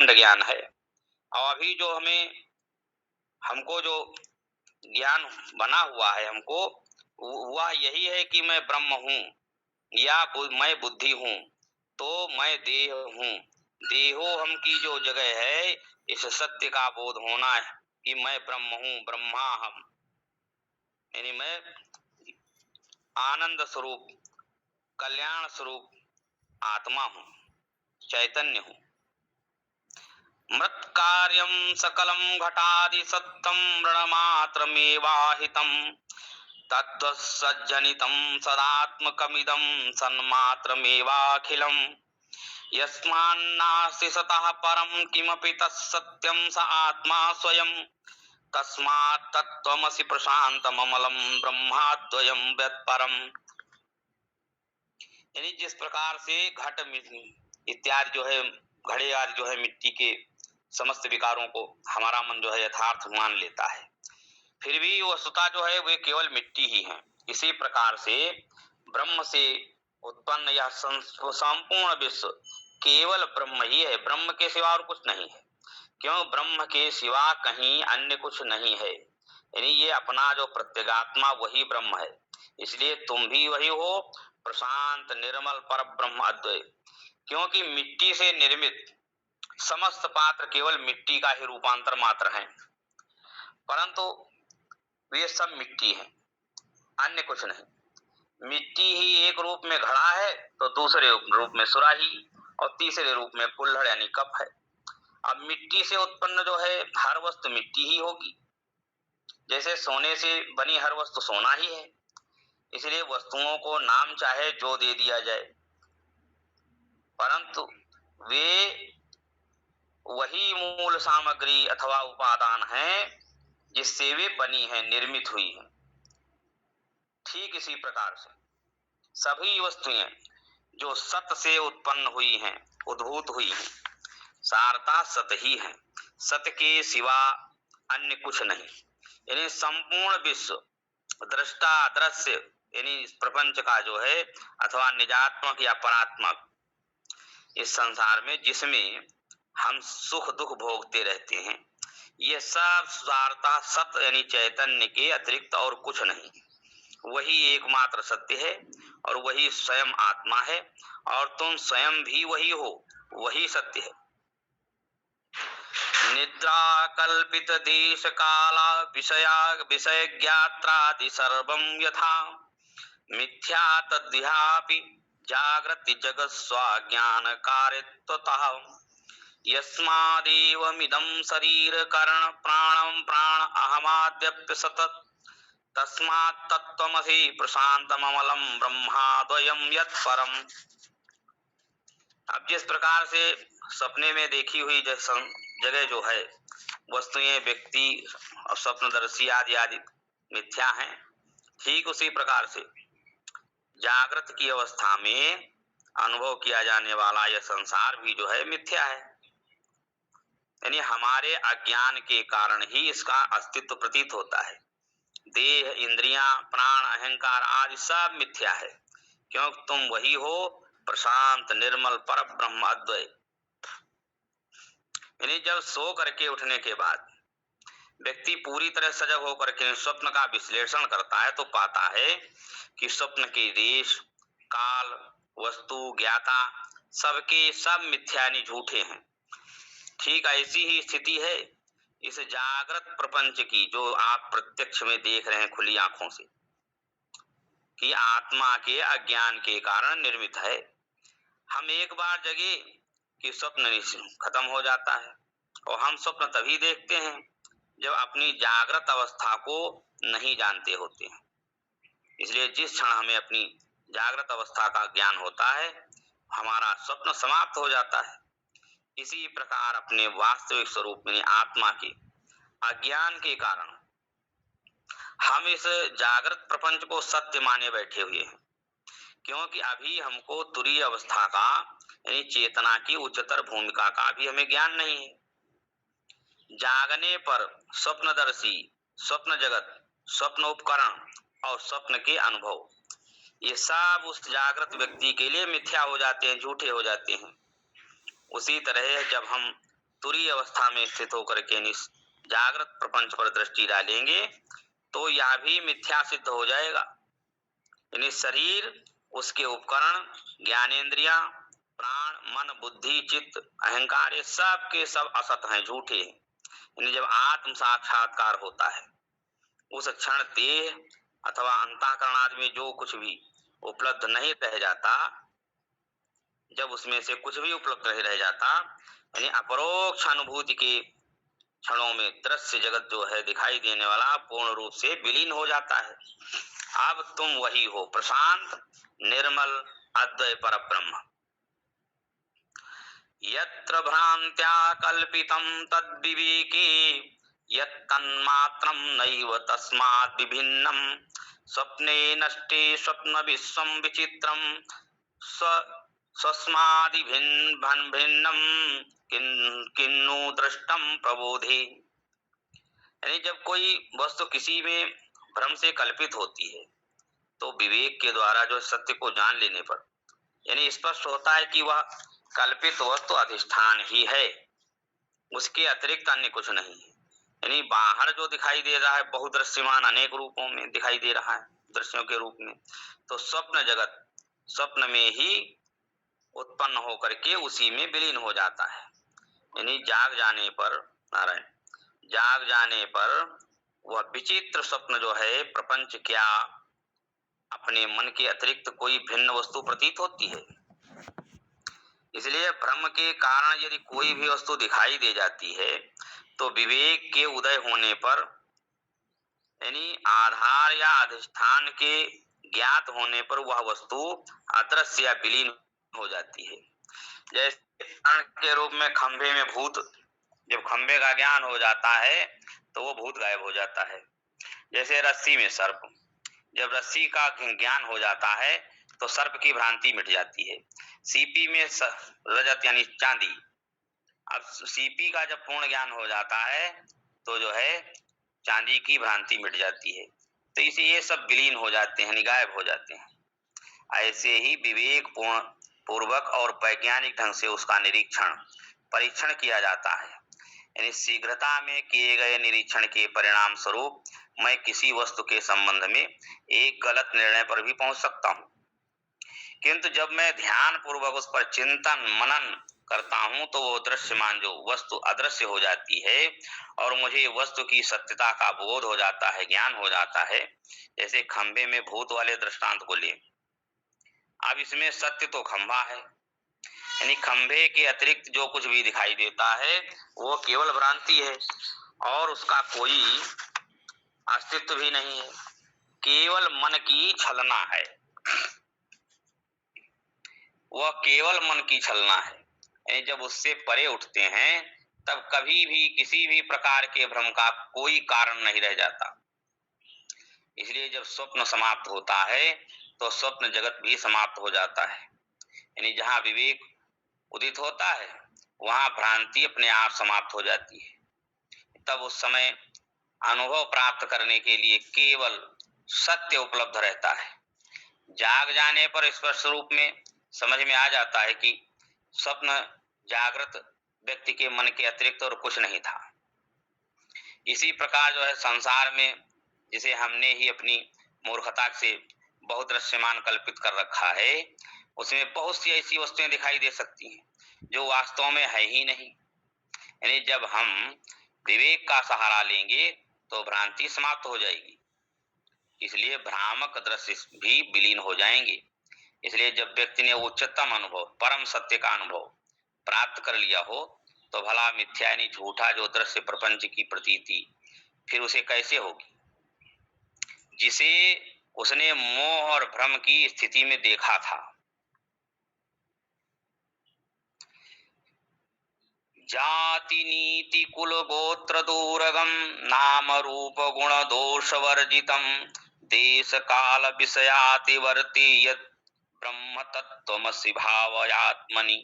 अखंड ज्ञान है। और अभी जो हमको जो ज्ञान बना हुआ है, हमको वह यही है कि मैं ब्रह्म हूँ या मैं बुद्धि हूँ, तो मैं देह हूँ। देहो हम की जो जगह है, इस सत्य का बोध होना है कि मैं ब्रह्म हूँ, ब्रह्मा हम, यानी मैं आनंद स्वरूप, कल्याण स्वरूप आत्मा हूँ, चैतन्य हूँ। मृत कार्यम सकलम घटादि सत्तम ऋणमात्रमेवाहितम तद्वत्सज्जनितं सदात्मकमिदं सन्मात्रमेवाखिलम् यस्मान्नास्ति सतः परं किमपि तत्सत्यं स आत्मा स्वयं तस्मात् तत्त्वमसि प्रशान्तममलं ब्रह्माद्वयं व्यत्परम्। यानी जिस प्रकार से घट इत्यादि जो है, घड़े आदि जो है मिट्टी के समस्त विकारों को हमारा मन जो है यथार्थ मान लेता है, फिर भी वस्तुता जो है वे केवल मिट्टी ही है। इसी प्रकार से ब्रह्म से उत्पन्न यह संपूर्ण विश्व केवल ब्रह्म ही है, ब्रह्म के सिवा और कुछ नहीं है। क्यों? ब्रह्म के सिवा कहीं अन्य कुछ नहीं है। यानी ये अपना जो प्रत्यगात्मा वही ब्रह्म है। इसलिए तुम भी वही हो, प्रशांत निर्मल पर ब्रह्म अद्वय। क्योंकि मिट्टी से निर्मित समस्त पात्र केवल मिट्टी का ही रूपांतर मात्र है, परंतु वे सब मिट्टी है, अन्य कुछ नहीं। मिट्टी ही एक रूप में घड़ा है, तो दूसरे रूप में सुराही, और तीसरे रूप में कुल्हड़ यानी कप है। अब मिट्टी से उत्पन्न जो है हर वस्तु मिट्टी ही होगी, जैसे सोने से बनी हर वस्तु सोना ही है। इसलिए वस्तुओं को नाम चाहे जो दे दिया जाए, परंतु वे वही मूल सामग्री अथवा उपादान है जिससे वे बनी है, निर्मित हुई है। ठीक इसी प्रकार से सभी वस्तुएं जो सत से उत्पन्न हुई हैं, उद्भूत हुई हैं, सारता सत ही है, सत के सिवा अन्य कुछ नहीं। यानी संपूर्ण विश्व दृष्टा दृश्य यानी प्रपंच का जो है अथवा निजात्मक या परात्मक इस संसार में जिसमें हम सुख दुख भोगते रहते हैं, ये सब सारता सत यानी चैतन्य के अतिरिक्त और कुछ नहीं। वही एकमात्र सत्य है और वही स्वयं आत्मा है, और तुम स्वयं भी वही हो, वही सत्य है। निद्रा कल्पित देश काला विषय ज्ञात्रादि सर्वं यथा मिथ्या तद्विहापि जागृति जगत् स्वाज्ञान कारित्वतः यस्मादेवमिदं शरीर कर्ण प्राणं प्राण अहमाद्यप्य सतत तस्मात् तत्त्वमसि प्रशान्तममलं ब्रह्माद्वयं यत्परम्। अब जिस प्रकार से सपने में देखी हुई जगह जो है वस्तुएं, व्यक्ति और स्वप्नदर्शी आदि आदि मिथ्या हैं, ठीक उसी प्रकार से जागृत की अवस्था में अनुभव किया जाने वाला यह संसार भी जो है मिथ्या है। यानी हमारे अज्ञान के कारण ही इसका अस्तित्व प्रतीत होता है। देह, इंद्रियां, प्राण, अहंकार आदि सब मिथ्या है, क्योंकि तुम वही हो, प्रशांत निर्मल पर ब्रह्म अद्वय। यानी जब सो करके उठने के बाद व्यक्ति पूरी तरह सजग होकर के स्वप्न का विश्लेषण करता है, तो पाता है कि स्वप्न के देश, काल, वस्तु, ज्ञाता सबके सब मिथ्या यानी झूठे हैं। ठीक ऐसी ही स्थिति है इस जागृत प्रपंच की, जो आप प्रत्यक्ष में देख रहे हैं खुली आंखों से, कि आत्मा के अज्ञान के कारण निर्मित है। हम एक बार जगे कि स्वप्न खत्म हो जाता है, और हम स्वप्न तभी देखते हैं जब अपनी जागृत अवस्था को नहीं जानते होते हैं। इसलिए जिस क्षण हमें अपनी जागृत अवस्था का ज्ञान होता है, हमारा स्वप्न समाप्त हो जाता है। इसी प्रकार अपने वास्तविक स्वरूप में आत्मा के अज्ञान के कारण हम इस जागृत प्रपंच को सत्य माने बैठे हुए हैं, क्योंकि अभी हमको तुरीय अवस्था का यानी चेतना की उच्चतर भूमिका का भी हमें ज्ञान नहीं है। जागने पर स्वप्नदर्शी, स्वप्न जगत, स्वप्न उपकरण और स्वप्न के अनुभव ये सब उस जागृत व्यक्ति के लिए मिथ्या हो जाते हैं, झूठे हो जाते हैं। उसी तरह जब हम तुरीय अवस्था में स्थित होकर के जागृत प्रपंच पर दृष्टि डालेंगे तो यह भी मिथ्या सिद्ध हो जाएगा। यानी शरीर, उसके उपकरण, ज्ञानेंद्रिया, प्राण, मन, बुद्धि, चित्त, अहंकार, ये सब के सब असत हैं, झूठे हैं। यानी जब आत्म साक्षात्कार होता है उस क्षण देह अथवा अंतःकरण आदि में जो कुछ भी उपलब्ध नहीं रह जाता, जब उसमें से कुछ भी उपलब्ध नहीं रह जाता, यानी अपरोक्ष अनुभूति के क्षणों में दृश्य जगत जो है दिखाई देने वाला पूर्ण रूप से विलीन हो जाता है। अब तुम वही हो, प्रशांत निर्मल अद्वय परब्रह्म। यत्र भ्रांत्या कल्पितं तद्विवेके यत्तन्मात्रं नैव तस्मात् विभिन्नं स्वप्ने नष्टे स्वप्न विश्वं विचित्रं स्वस्मादि भिन्नं किन्नु दृष्टं प्रबोधे। यानी जब कोई वस्तु किसी में भ्रम से कल्पित होती है तो विवेक के द्वारा जो सत्य को जान लेने पर यानी स्पष्ट होता है कि वह कल्पित वस्तु अधिष्ठान ही है, उसके अतिरिक्त अन्य कुछ नहीं है। यानी बाहर जो दिखाई दे रहा है बहुदृश्यमान अनेक रूपों में दिखाई दे रहा है दृश्यों के रूप में, तो स्वप्न जगत स्वप्न में ही उत्पन्न होकर के उसी में विलीन हो जाता है। यानी जाग जाने पर, नारायण, जाग जाने पर वह विचित्र स्वप्न जो है प्रपंच क्या अपने मन के अतिरिक्त कोई भिन्न वस्तु प्रतीत होती है। इसलिए भ्रम के कारण यदि कोई भी वस्तु दिखाई दे जाती है तो विवेक के उदय होने पर यानी आधार या अधिष्ठान के ज्ञात होने पर वह वस्तु अदृश्य या विलीन हो जाती है। जैसे के रूप में खंभे में भूत, जब खंभे का ज्ञान हो जाता है तो वो भूत गायब हो जाता है। जैसे रस्सी में सर्प, जब रस्सी का ज्ञान हो जाता है तो सर्प की भ्रांति मिट जाती है। सीपी में रजत यानी चांदी, अब सीपी का जब पूर्ण ज्ञान हो जाता है तो जो है चांदी की भ्रांति मिट जाती है। तो इसे ये सब विलीन हो जाते हैं, गायब हो जाते हैं। ऐसे ही विवेक पूर्वक और वैज्ञानिक ढंग से उसका निरीक्षण परीक्षण किया जाता है। यानी शीघ्रता में किए गए निरीक्षण के परिणाम स्वरूप मैं किसी वस्तु के संबंध में एक गलत निर्णय पर भी पहुंच सकता हूं, किंतु जब मैं ध्यान पूर्वक उस पर चिंतन मनन करता हूं तो वो दृश्यमान जो वस्तु अदृश्य हो जाती है और मुझे वस्तु की सत्यता का बोध हो जाता है, ज्ञान हो जाता है। जैसे खंभे में भूत वाले दृष्टांत को ले, अब इसमें सत्य तो खंभा है, यानी खंभे के अतिरिक्त जो कुछ भी दिखाई देता है वो केवल भ्रांति है और उसका कोई अस्तित्व भी नहीं है, केवल मन की छलना है, वह केवल मन की छलना है। यानी जब उससे परे उठते हैं तब कभी भी किसी भी प्रकार के भ्रम का कोई कारण नहीं रह जाता। इसलिए जब स्वप्न समाप्त होता है तो स्वप्न जगत भी समाप्त हो जाता है। यानी जहाँ विवेक उदित होता है वहां भ्रांति अपने आप समाप्त हो जाती है। तब उस समय अनुभव प्राप्त करने के लिए केवल सत्य उपलब्ध रहता है। जाग जाने पर स्पष्ट रूप में समझ में आ जाता है कि स्वप्न जागृत व्यक्ति के मन के अतिरिक्त और कुछ नहीं था। इसी प्रकार जो है संसार में जिसे हमने ही अपनी मूर्खता से बहुत दृश्यमान कल्पित कर रखा है, उसमें बहुत सी ऐसी वस्तुएं दिखाई दे सकती हैं जो वास्तव में है ही नहीं। यानी जब हम विवेक का सहारा लेंगे तो भ्रांति समाप्त हो जाएगी, इसलिए भ्रामक दृश्य भी विलीन हो जाएंगे। इसलिए जब व्यक्ति ने उच्चतम अनुभव परम सत्य का अनुभव प्राप्त कर लिया हो तो भला मिथ्या यानी झूठा जो दृश्य प्रपंच की प्रतीति फिर उसे कैसे होगी, जिसे उसने मोह और भ्रम की स्थिति में देखा था। जाति नीति कुल गोत्र दूरगम नाम रूप गुण दोष वर्जितम देश काल विषयातिवर्ती यत् ब्रह्म तत्त्वमसि भावयात्मनि।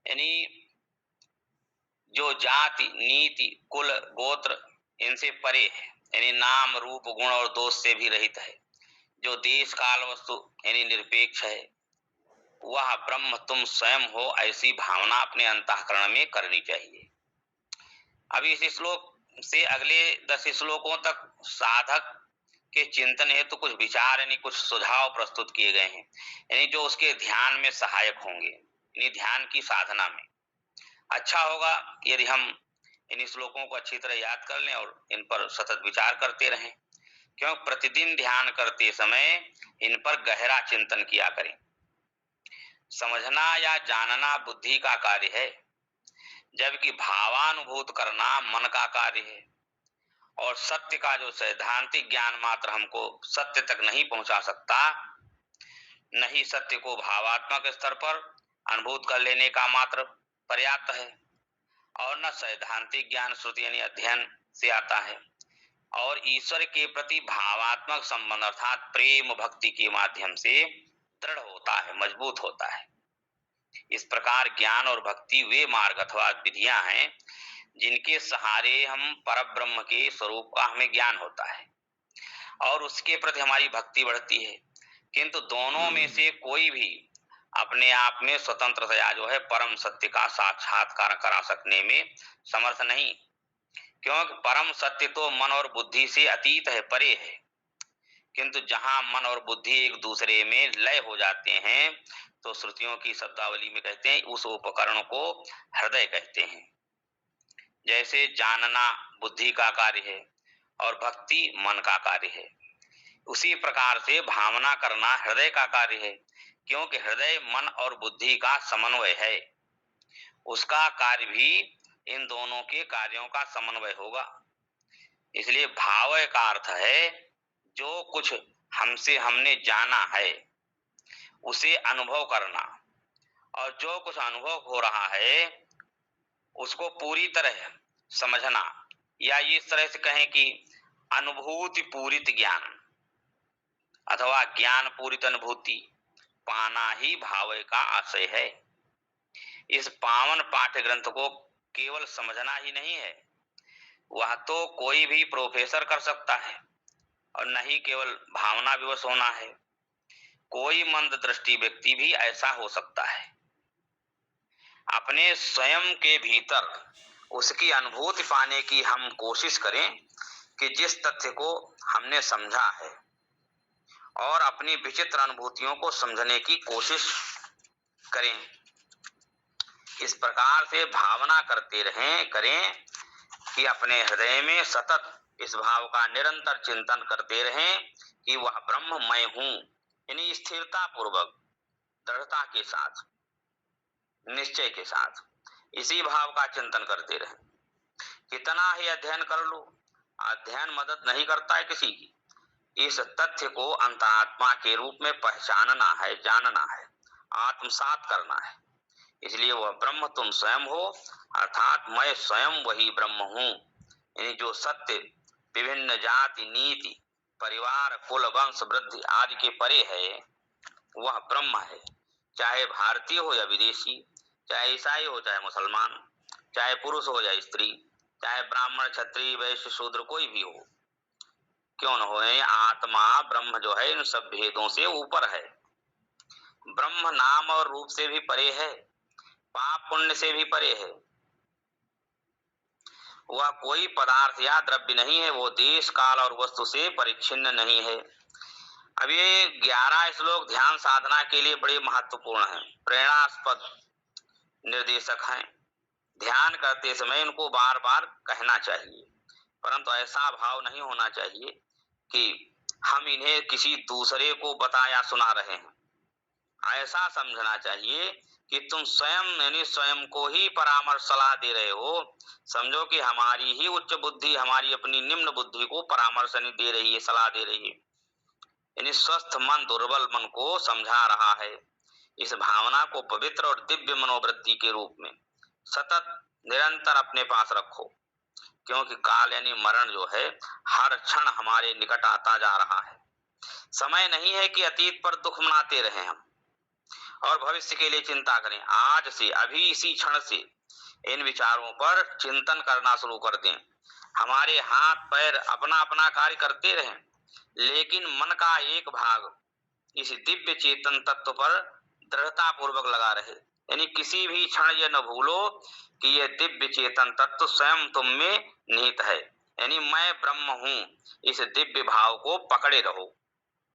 यानी जो जाति नीति कुल गोत्र इनसे परे है, यानी नाम रूप गुण और दोष से भी रहित है, जो देश काल वस्तु यानी निरपेक्ष है, वह ब्रह्म तुम स्वयं हो, ऐसी भावना अपने अंतःकरण में करनी चाहिए। अब इस श्लोक से अगले 10 श्लोकों तक साधक के चिंतन हेतु कुछ विचार यानी कुछ सुझाव प्रस्तुत किए गए हैं, यानी जो उसके ध्यान में सहायक होंगे, यानी ध्यान की साधना में। अच्छा होगा यदि हम इन श्लोकों को अच्छी तरह याद कर लें और इन पर सतत विचार करते रहें, क्योंकि प्रतिदिन ध्यान करते समय इन पर गहरा चिंतन किया करें। समझना या जानना बुद्धि का कार्य है, जबकि भावानुभूत करना मन का कार्य है। और सत्य का जो सैद्धांतिक ज्ञान मात्र हमको सत्य तक नहीं पहुंचा सकता, नहीं सत्य को भावात्मक स्तर पर अनुभूत कर लेने का मात्र पर्याप्त है, और न सैद्धांतिक ज्ञान श्रुति यानी अध्ययन से आता है, और ईश्वर के प्रति भावात्मक संबंध अर्थात प्रेम भक्ति के माध्यम से दृढ़ होता है, मजबूत होता है। इस प्रकार ज्ञान और भक्ति वे मार्ग अथवा विधियां हैं जिनके सहारे हम परब्रह्म के स्वरूप का हमें ज्ञान होता है और उसके प्रति हमारी भक्ति बढ़ती है। किंतु दोनों में से कोई भी अपने आप में स्वतंत्रतया जो है परम सत्य का साक्षात्कार करा सकने में समर्थ नहीं, क्योंकि परम सत्य तो मन और बुद्धि से अतीत है, परे है। किंतु जहां मन और बुद्धि एक दूसरे में लय हो जाते हैं तो श्रुतियों की शब्दावली में कहते हैं उस उपकरण को हृदय कहते हैं। जैसे जानना बुद्धि का कार्य है और भक्ति मन का कार्य है, उसी प्रकार से भावना करना हृदय का कार्य है, क्योंकि हृदय मन और बुद्धि का समन्वय है। उसका कार्य भी इन दोनों के कार्यों का समन्वय होगा। इसलिए भाव का अर्थ है जो कुछ हमने जाना है उसे अनुभव करना, और जो कुछ अनुभव हो रहा है उसको पूरी तरह समझना, या इस तरह से कहें कि अनुभूति पूरित ज्ञान अथवा ज्ञान पूरित अनुभूति पाना ही भाव का आशय है। इस पावन पाठ्य ग्रंथ को केवल समझना ही नहीं है, वह तो कोई भी प्रोफेसर कर सकता है, और न ही केवल भावना विवश होना है, कोई मंद दृष्टि व्यक्ति भी ऐसा हो सकता है। अपने स्वयं के भीतर उसकी अनुभूति पाने की हम कोशिश करें कि जिस तथ्य को हमने समझा है, और अपनी विचित्र अनुभूतियों को समझने की कोशिश करें। इस प्रकार से भावना करते करें कि अपने हृदय में सतत इस भाव का निरंतर चिंतन करते रहें कि वह ब्रह्म मैं हूं, यानी स्थिरता पूर्वक, दृढ़ता के साथ, निश्चय के साथ इसी भाव का चिंतन करते रहें। कितना ही अध्ययन कर लो, अध्ययन मदद नहीं करता है किसी की। इस तथ्य को अंतरात्मा के रूप में पहचानना है, जानना है, आत्मसात करना है। इसलिए वह ब्रह्म तुम स्वयं हो, अर्थात मैं स्वयं वही ब्रह्म हूं, यानी जो सत्य विभिन्न जाति नीति परिवार कुल वंश वृद्धि आदि के परे है, वह ब्रह्म है। चाहे भारतीय हो या विदेशी, चाहे ईसाई हो चाहे मुसलमान, चाहे पुरुष हो या स्त्री, चाहे ब्राह्मण क्षत्रिय वैश्य शूद्र कोई भी हो, क्यों न हो, आत्मा ब्रह्म जो है इन सब भेदों से ऊपर है। ब्रह्म नाम और रूप से भी परे है, पाप पुण्य से भी परे है। वह कोई पदार्थ या द्रव्य नहीं है, वो देश काल और वस्तु से परिच्छिन्न नहीं है। अब ये 11 श्लोक ध्यान साधना के लिए बड़े महत्वपूर्ण हैं, प्रेरणास्पद निर्देशक हैं। ध्यान करते समय इनको बार बार कहना चाहिए, परंतु ऐसा भाव नहीं होना चाहिए कि हम इन्हें किसी दूसरे को बताया सुना रहे हैं। ऐसा समझना चाहिए कि तुम स्वयं यानी स्वयं को ही परामर्श सलाह दे रहे हो। समझो कि हमारी ही उच्च बुद्धि हमारी अपनी निम्न बुद्धि को परामर्श नहीं दे रही है, सलाह दे रही है, यानी स्वस्थ मन दुर्बल मन को समझा रहा है। इस भावना को पवित्र और दिव्य मनोवृत्ति के रूप में सतत निरंतर अपने पास रखो, क्योंकि काल यानी मरण जो है हर क्षण हमारे निकट आता जा रहा है। समय नहीं है कि अतीत पर दुख मनाते रहे हम और भविष्य के लिए चिंता करें। आज से, अभी इसी क्षण से इन विचारों पर चिंतन करना शुरू कर दें। हमारे हाथ पैर अपना अपना कार्य करते रहें, लेकिन मन का एक भाग इस दिव्य चेतन तत्व पर दृढ़ता पूर्वक लगा रहे। यानी किसी भी क्षण ये न भूलो कि यह दिव्य चेतन तत्व स्वयं तुम में निहित है। यानी मैं ब्रह्म हूँ, इस दिव्य भाव को पकड़े रहो।